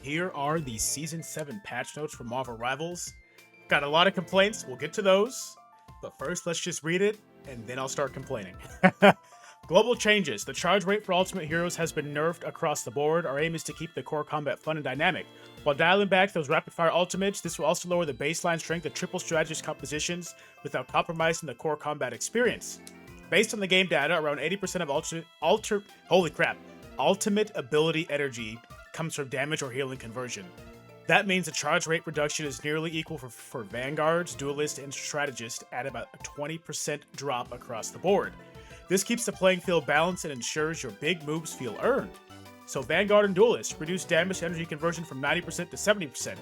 here are the Season 7 patch notes for Marvel Rivals. Got a lot of complaints, we'll get to those. But first, let's just read it, and then I'll start complaining. Global changes. The charge rate for Ultimate Heroes has been nerfed across the board. Our aim is to keep the core combat fun and dynamic. While dialing back those rapid-fire ultimates, this will also lower the baseline strength of triple strategist compositions without compromising the core combat experience. Based on the game data, around 80% of ultimate ability energy comes from damage or healing conversion. That means the charge rate reduction is nearly equal for Vanguards, Duelist, and Strategist at about a 20% drop across the board. This keeps the playing field balanced and ensures your big moves feel earned. So Vanguard and Duelist, reduce damage to energy conversion from 90% to 70%.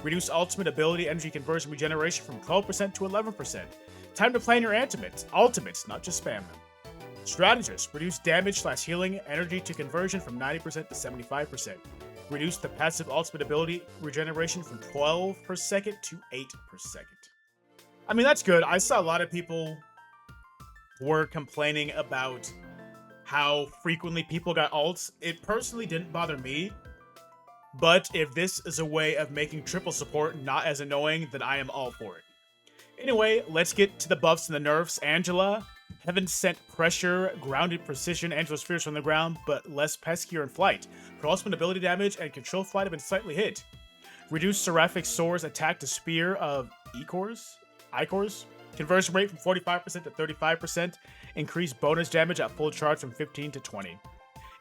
Reduce ultimate ability energy conversion regeneration from 12% to 11%. Time to plan your ultimates, not just spam them. Strategist, reduce damage/healing energy to conversion from 90% to 75%. Reduce the passive ultimate ability regeneration from 12 per second to 8 per second. I mean, that's good. I saw a lot of people were complaining about how frequently people got ults. It personally didn't bother me, but if this is a way of making triple support not as annoying, then I am all for it. Anyway, let's get to the buffs and the nerfs. Angela, Heaven Sent Pressure, Grounded Precision. Angela's fierce on the ground, but less peskier in flight. Her ultimate ability damage and control flight have been slightly hit. Reduce Seraphic Soar's attack to spear of Icors. Conversion rate from 45% to 35%. Increase bonus damage at full charge from 15 to 20.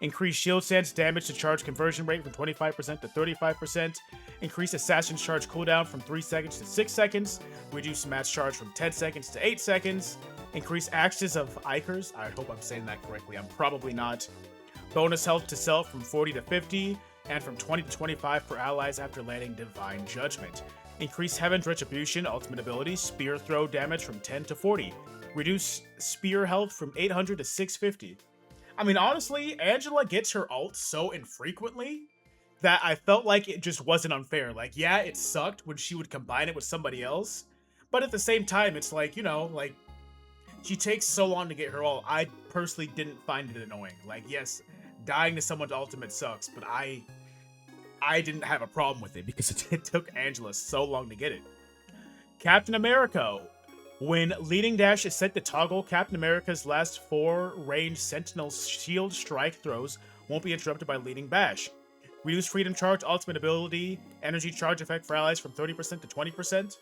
Increase Shield Stance damage to charge conversion rate from 25% to 35%. Increase Assassin's Charge cooldown from 3 seconds to 6 seconds. Reduce Match Charge from 10 seconds to 8 seconds. Increase Axes of Icors. I hope I'm saying that correctly. I'm probably not. Bonus health to self from 40 to 50. And from 20 to 25 for allies after landing Divine Judgment. Increase Heaven's Retribution, ultimate ability, Spear Throw damage from 10 to 40. Reduce Spear health from 800 to 650. I mean, honestly, Angela gets her ult so infrequently that I felt like it just wasn't unfair. Like, yeah, it sucked when she would combine it with somebody else, but at the same time, it's like, you know, like, she takes so long to get her ult. I personally didn't find it annoying. Like, yes, dying to someone's ultimate sucks, but I didn't have a problem with it because it took Angela so long to get it. Captain America. When leading dash is set to toggle, Captain America's last 4 ranged Sentinel shield strike throws won't be interrupted by leading bash. Reduce Freedom Charge, ultimate ability, energy charge effect for allies from 30% to 20%.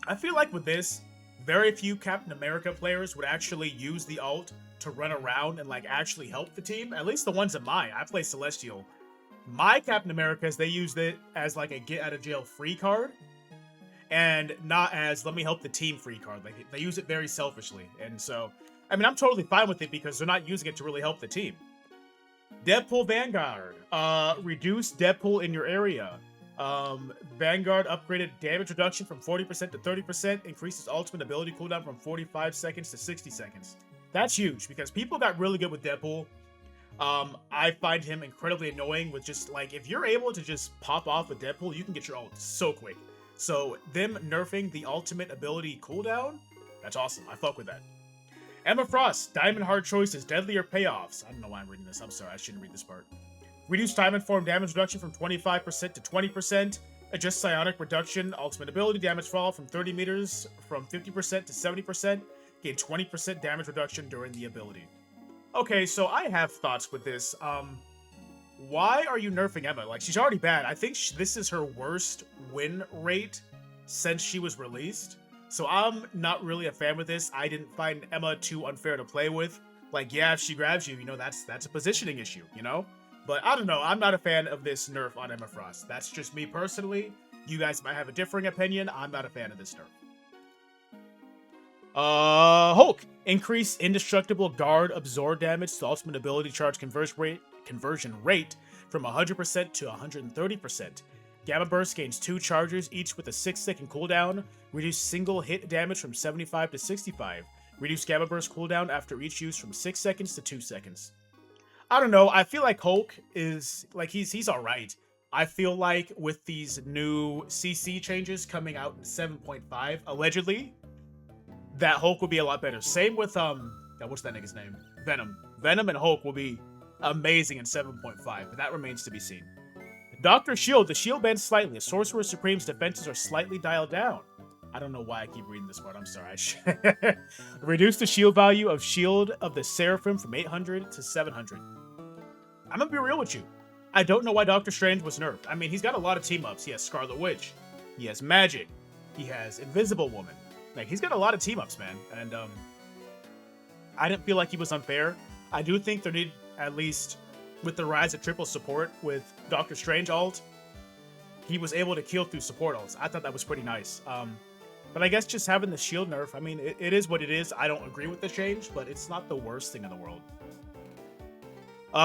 I feel like with this, very few Captain America players would actually use the ult to run around and like actually help the team. At least the ones in mine. I play Celestial. My Captain Americas, they used it as like a get out of jail free card and not as let me help the team free card. Like they use it very selfishly. And so, I mean, I'm totally fine with it because they're not using it to really help the team. Deadpool Vanguard. Reduce Deadpool in your area. Vanguard upgraded damage reduction from 40% to 30%. Increases ultimate ability cooldown from 45 seconds to 60 seconds. That's huge because people got really good with Deadpool. I find him incredibly annoying with just, like, if you're able to just pop off with Deadpool, you can get your ult so quick. So, them nerfing the ultimate ability cooldown, that's awesome. I fuck with that. Emma Frost, Diamond Hard Choices, Deadlier Payoffs. I don't know why I'm reading this. I'm sorry, I shouldn't read this part. Reduce Diamond Form damage reduction from 25% to 20%. Adjust Psionic Reduction, ultimate ability damage fall from 30 meters from 50% to 70%. Gain 20% damage reduction during the ability. Okay, so I have thoughts with this. Why are you nerfing Emma? Like, she's already bad. I think this is her worst win rate since she was released. So I'm not really a fan with this. I didn't find Emma too unfair to play with. Like, yeah, if she grabs you, you know, that's a positioning issue, you know? But I don't know. I'm not a fan of this nerf on Emma Frost. That's just me personally. You guys might have a differing opinion. I'm not a fan of this nerf. Hulk. Increase indestructible guard absorb damage to ultimate ability charge conversion rate from 100% to 130%. Gamma Burst gains 2 charges, each with a 6-second cooldown. Reduce single hit damage from 75 to 65. Reduce Gamma Burst cooldown after each use from 6 seconds to 2 seconds. I don't know. I feel like Hulk is, like, he's alright. I feel like with these new CC changes coming out in 7.5, allegedly, that Hulk will be a lot better. Same with, what's that nigga's name? Venom. Venom and Hulk will be amazing in 7.5, but that remains to be seen. Dr. Shield, the shield bends slightly. A Sorcerer Supreme's defenses are slightly dialed down. I don't know why I keep reading this part. I'm sorry. Reduce the shield value of Shield of the Seraphim from 800 to 700. I'm gonna be real with you. I don't know why Doctor Strange was nerfed. I mean, he's got a lot of team-ups. He has Scarlet Witch. He has Magic. He has Invisible Woman. Like, he's got a lot of team-ups, man. And, I didn't feel like he was unfair. I do think there need, at least with the rise of triple support with Doctor Strange ult, he was able to kill through support ults. I thought that was pretty nice. But I guess just having the shield nerf, I mean, it is what it is. I don't agree with the change, but it's not the worst thing in the world.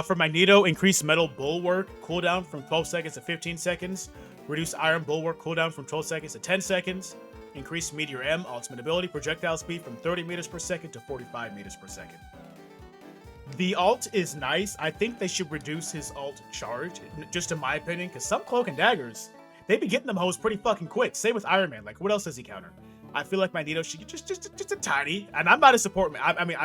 For Magneto, increase Metal Bulwark cooldown from 12 seconds to 15 seconds. Reduce Iron Bulwark cooldown from 12 seconds to 10 seconds. Increase Meteor M ultimate ability projectile speed from 30 meters per second to 45 meters per second. The ult is nice. I think they should reduce his ult charge, just in my opinion, because some Cloak and Daggers, they be getting them hoes pretty fucking quick. Same with Iron Man. Like, what else does he counter? I feel like Magneto should get just a tiny. And I'm not a support main. I mean,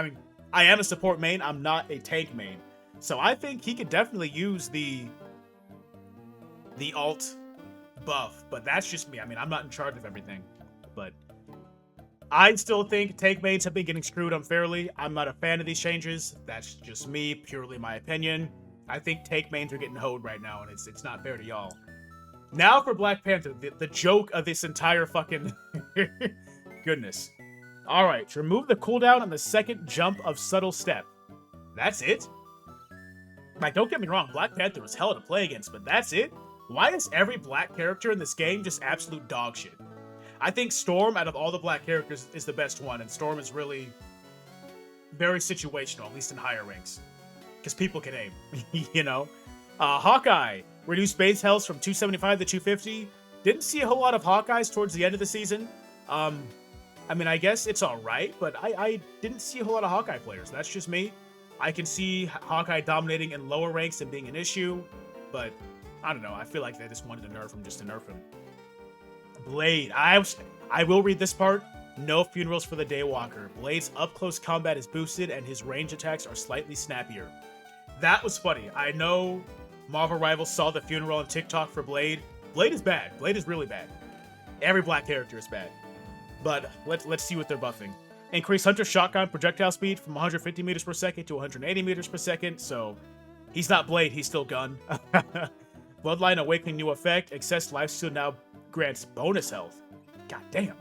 I am a support main. I'm not a tank main. So I think he could definitely use the ult buff. But that's just me. I mean, I'm not in charge of everything. But I still think tank mains have been getting screwed unfairly. I'm not a fan of these changes. That's just me, purely my opinion. I think tank mains are getting hoed right now, and it's not fair to y'all. Now for Black Panther, the joke of this entire fucking goodness. All right, remove the cooldown on the second jump of Subtle Step. That's it? Like, don't get me wrong, Black Panther was hell to play against, but that's it? Why is every black character in this game just absolute dog shit? I think Storm, out of all the black characters, is the best one, and Storm is really very situational, at least in higher ranks. Because people can aim, you know? Hawkeye, reduce base health from 275 to 250. Didn't see a whole lot of Hawkeyes towards the end of the season. I mean, I guess it's alright, but I didn't see a whole lot of Hawkeye players. That's just me. I can see Hawkeye dominating in lower ranks and being an issue, but I don't know. I feel like they just wanted to nerf him just to nerf him. Blade. I will read this part. No funerals for the Daywalker. Blade's up-close combat is boosted, and his range attacks are slightly snappier. That was funny. I know Marvel Rivals saw the funeral on TikTok for Blade. Blade is bad. Blade is really bad. Every black character is bad. But let's see what they're buffing. Increase Hunter Shotgun projectile speed from 150 meters per second to 180 meters per second. So he's not Blade, he's still Gun. Bloodline Awakening new effect. Excess lifesteal now grants bonus health. God damn.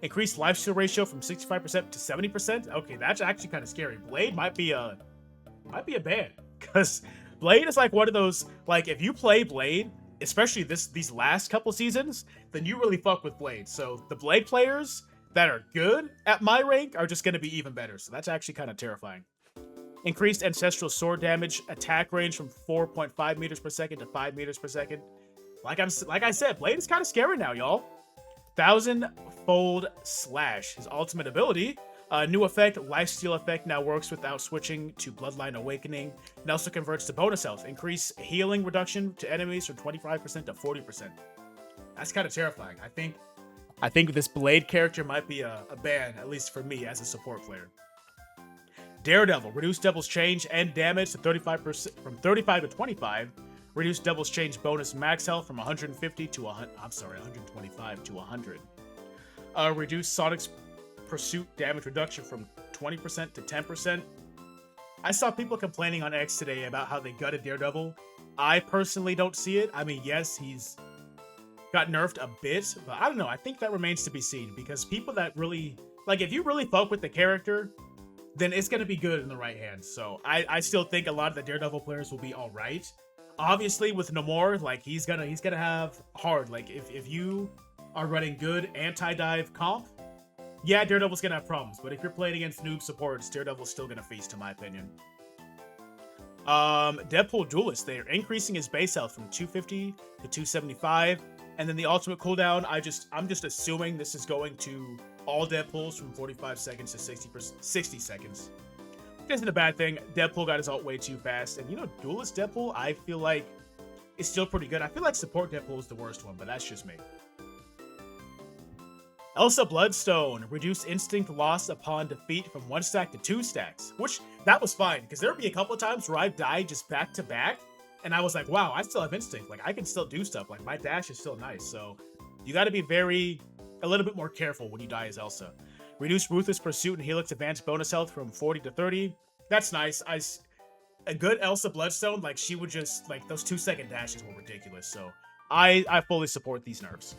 Increase lifesteal ratio from 65% to 70%. Okay, that's actually kind of scary. Blade might be a ban, because Blade is like one of those, like, if you play Blade, especially these last couple seasons, then you really fuck with Blade. So the Blade players that are good at my rank are just going to be even better. So that's actually kind of terrifying. Increased ancestral sword damage attack range from 4.5 meters per second to 5 meters per second. Like I said, Blade is kind of scary now, y'all. 1,000-fold slash. His ultimate ability. New effect, lifesteal effect, now works without switching to Bloodline Awakening. And also converts to bonus health. Increase healing reduction to enemies from 25% to 40%. That's kind of terrifying. I think this Blade character might be a ban, at least for me as a support player. Daredevil, reduce Devil's Change and damage to 35% from 35 to 25. Reduce Devil's Change bonus max health from 150 to 125 to 100. Reduce Sonic's Pursuit damage reduction from 20% to 10%. I saw people complaining on X today about how they gutted Daredevil. I personally don't see it. I mean, yes, he's got nerfed a bit, but I don't know. I think that remains to be seen, because people that really, like, if you really fuck with the character, then it's going to be good in the right hands. So I still think a lot of the Daredevil players will be all right. Obviously, with Namor, like, he's gonna have hard. Like, if you are running good anti-dive comp, yeah, Daredevil's gonna have problems. But if you're playing against noob supports, Daredevil's still gonna feast, in my opinion. Deadpool Duelist, they're increasing his base health from 250 to 275. And then the ultimate cooldown, I'm just assuming this is going to all Deadpools from 45 seconds to 60 seconds. Which isn't a bad thing. Deadpool got his ult way too fast. And, you know, Duelist Deadpool, I feel like is still pretty good. I feel like support Deadpool is the worst one, but that's just me. Elsa Bloodstone, reduce instinct loss upon defeat from 1 stack to 2 stacks. Which, that was fine, because there would be a couple of times where I've died just back to back, And I was like, wow, I still have instinct. Like I can still do stuff. Like my dash is still nice. So you got to be a little bit more careful when you die as Elsa. Reduce Ruthless Pursuit and Helix Advanced bonus health from 40 to 30. That's nice. A good Elsa Bloodstone, like she would just like those 2-second dashes were ridiculous. So I fully support these nerfs.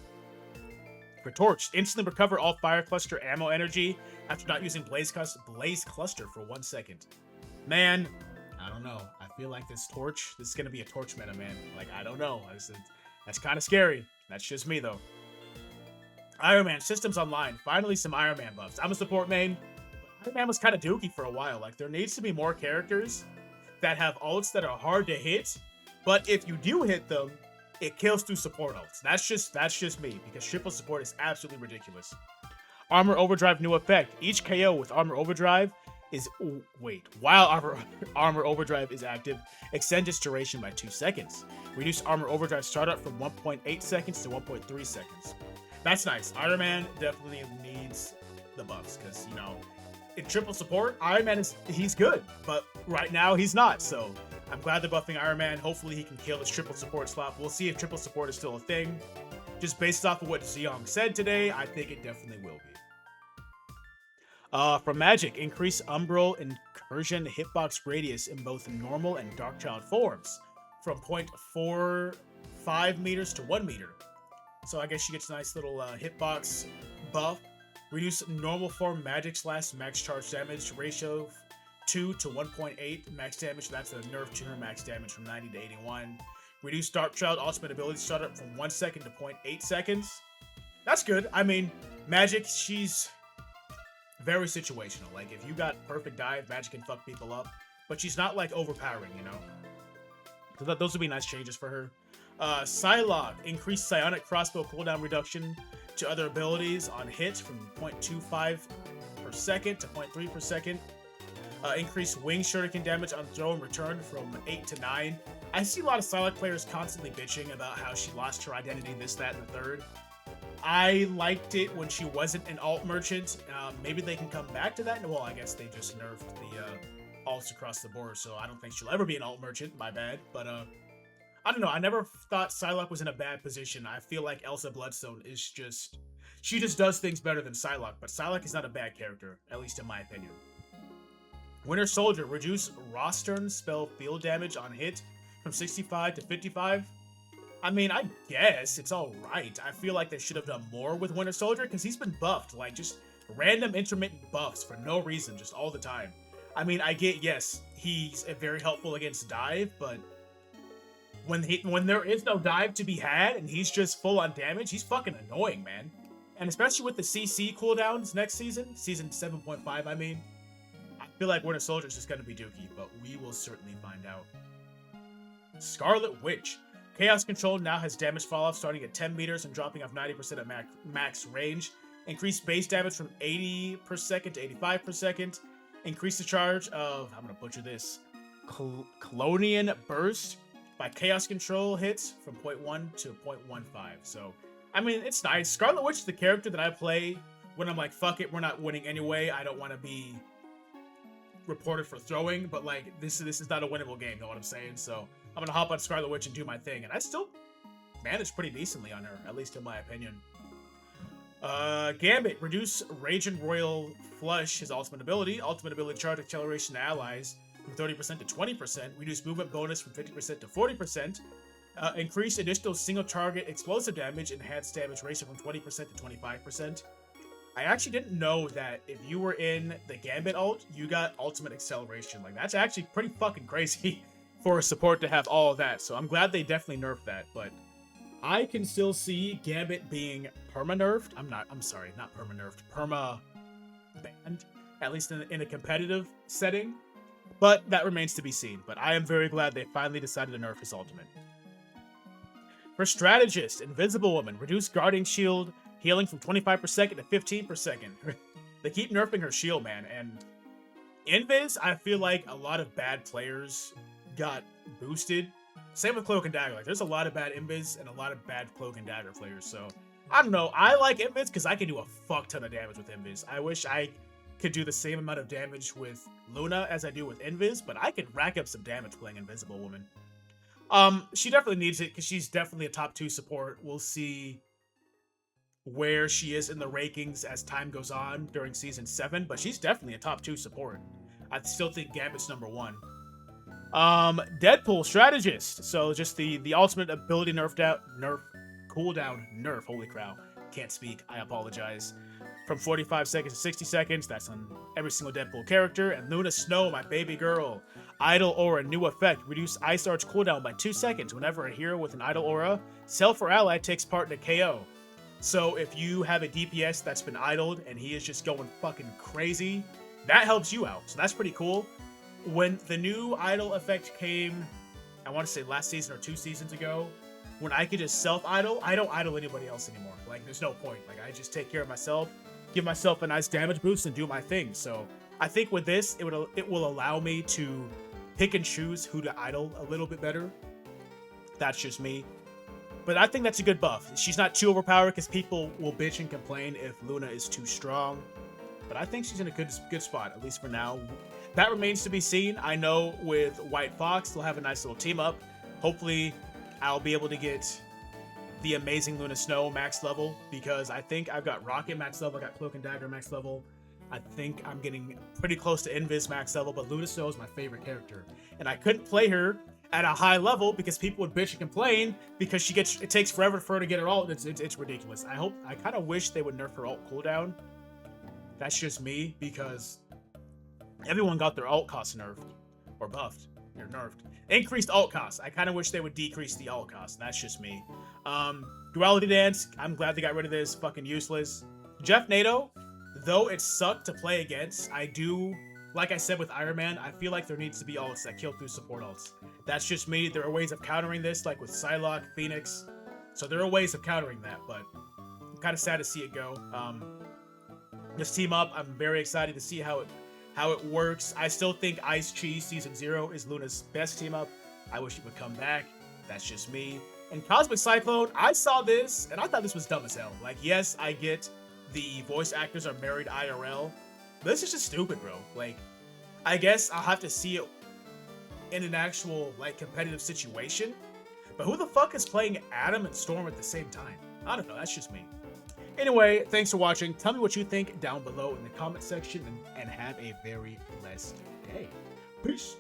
For Torch, instantly recover all Fire Cluster ammo energy after not using Blaze Cluster for 1 second. Man, I don't know. I feel like this is gonna be a Torch meta, man. Like I don't know. That's kind of scary. That's just me though. Iron Man systems online. Finally, some Iron Man buffs. I'm a support main. Iron Man was kind of dookie for a while. Like there needs to be more characters that have ults that are hard to hit, but if you do hit them, it kills through support ults. That's just me, because triple support is absolutely ridiculous. Armor Overdrive new effect. Each KO with Armor Overdrive is while Armor Overdrive is active, extend its duration by 2 seconds. Reduce Armor Overdrive startup from 1.8 seconds to 1.3 seconds. That's nice. Iron Man definitely needs the buffs because, you know, in triple support, Iron Man he's good, but right now he's not. So I'm glad they're buffing Iron Man. Hopefully he can kill this triple support slot. We'll see if triple support is still a thing. Just based off of what Ziyong said today, I think it definitely will be. From Magic, increase Umbral Incursion hitbox radius in both normal and Darkchild forms from 0.45 meters to 1 meter. So I guess she gets a nice little hitbox buff. Reduce normal form Magic Slash max charge damage ratio 2 to 1.8 max damage. That's a nerf to her max damage from 90 to 81. Reduce Darkchild ultimate ability startup from 1 second to 0.8 seconds. That's good. I mean, Magic, she's very situational. Like, if you got perfect dive, Magic can fuck people up. But she's not, like, overpowering, you know? So those would be nice changes for her. Psylocke, increased psionic crossbow cooldown reduction to other abilities on hit from 0.25 per second to 0.3 per second. Increased wing shuriken damage on throw and return from 8 to 9. I see a lot of Psylocke players constantly bitching about how she lost her identity, this, that, and the third. I liked it when she wasn't an alt merchant. Maybe they can come back to that. Well, I guess they just nerfed the alts across the board, so I don't think she'll ever be an alt merchant. My bad. But I don't know. I never thought Psylocke was in a bad position. I feel like Elsa Bloodstone is she just does things better than Psylocke. But Psylocke is not a bad character, at least in my opinion. Winter Soldier, reduce Rostern spell field damage on hit from 65 to 55. I mean, I guess it's all right. I feel like they should have done more with Winter Soldier because he's been buffed, like just random intermittent buffs for no reason, just all the time. I mean, I get, yes, he's very helpful against dive, but when there is no dive to be had and he's just full on damage, he's fucking annoying, man. And especially with the CC cooldowns next season 7.5, I mean, I feel like Winter Soldier is just going to be dookie, but we will certainly find out. Scarlet Witch. Chaos Control now has damage falloff starting at 10 meters and dropping off 90% at max range. Increase base damage from 80 per second to 85 per second. Increase the charge of, I'm going to butcher this, Colonian Burst by Chaos Control hits from 0.1 to 0.15. So, I mean, it's nice. Scarlet Witch is the character that I play when I'm like, fuck it, we're not winning anyway. I don't want to be reported for throwing, but like, this is not a winnable game, you know what I'm saying? So, I'm going to hop on Scarlet Witch and do my thing. And I still managed pretty decently on her, at least in my opinion. Gambit. Reduce Raging Royal Flush, his ultimate ability. Ultimate ability charge acceleration to allies from 30% to 20%. Reduce movement bonus from 50% to 40%. Increase additional single target explosive damage. Enhanced damage ratio from 20% to 25%. I actually didn't know that if you were in the Gambit ult, you got ultimate acceleration. Like, that's actually pretty fucking crazy for a support to have all of that. So I'm glad they definitely nerfed that, but I can still see Gambit being perma-nerfed. Not perma-nerfed, perma-banned, at least in a competitive setting, but that remains to be seen. But I am very glad they finally decided to nerf his ultimate. For Strategist, Invisible Woman, reduce Guardian Shield healing from 25 per second to 15 per second. They keep nerfing her shield, man, and Invis, I feel like a lot of bad players got boosted. Same with Cloak and Dagger. Like, there's a lot of bad Invis and a lot of bad Cloak and Dagger players. So, I don't know. I like Invis because I can do a fuck ton of damage with Invis. I wish I could do the same amount of damage with Luna as I do with Invis, but I can rack up some damage playing Invisible Woman. She definitely needs it because she's definitely a top 2 support. We'll see where she is in the rankings as time goes on during season 7, but she's definitely a top 2 support. I still think Gambit's number 1. Deadpool strategist. So just the ultimate ability nerf cooldown nerf. Holy cow. Can't speak. I apologize. From 45 seconds to 60 seconds. That's on every single Deadpool character. And Luna Snow, my baby girl. Idle Aura, new effect. Reduce Ice Arch cooldown by 2 seconds whenever a hero with an Idle Aura, self or ally, takes part in a KO. So if you have a DPS that's been idled and he is just going fucking crazy, that helps you out. So that's pretty cool. When the new idle effect came, I want to say last season or 2 seasons ago, when I could just self-idle, I don't idle anybody else anymore. Like, there's no point. Like, I just take care of myself, give myself a nice damage boost, and do my thing. So I think with this, it will allow me to pick and choose who to idle a little bit better. That's just me. But I think that's a good buff. She's not too overpowered because people will bitch and complain if Luna is too strong. But I think she's in a good spot, at least for now. That remains to be seen. I know with White Fox, they'll have a nice little team up. Hopefully, I'll be able to get the amazing Luna Snow max level, because I think I've got Rocket max level, I got Cloak and Dagger max level. I think I'm getting pretty close to Invis max level, but Luna Snow is my favorite character. And I couldn't play her at a high level because people would bitch and complain because it takes forever for her to get her ult. It's ridiculous. I kind of wish they would nerf her ult cooldown. That's just me, because everyone got their ult cost nerfed or buffed or nerfed. Increased ult cost. I kind of wish they would decrease the ult cost. That's just me. Duality Dance. I'm glad they got rid of this. Fucking useless. Jeff Nato, though it sucked to play against, I do, like I said with Iron Man, I feel like there needs to be ults that kill through support ults. That's just me. There are ways of countering this, like with Psylocke, Phoenix. So there are ways of countering that, but I'm kind of sad to see it go. This team up, I'm very excited to see how it works. I still think Ice Cheese Season 0 is Luna's best team up. I wish he would come back. That's just me. And Cosmic Cyclone, I saw this, and I thought this was dumb as hell. Like, yes, I get the voice actors are married IRL, but this is just stupid, bro. Like, I guess I'll have to see it in an actual, like, competitive situation. But who the fuck is playing Adam and Storm at the same time? I don't know, that's just me. Anyway, thanks for watching. Tell me what you think down below in the comment section, and have a very blessed day. Peace.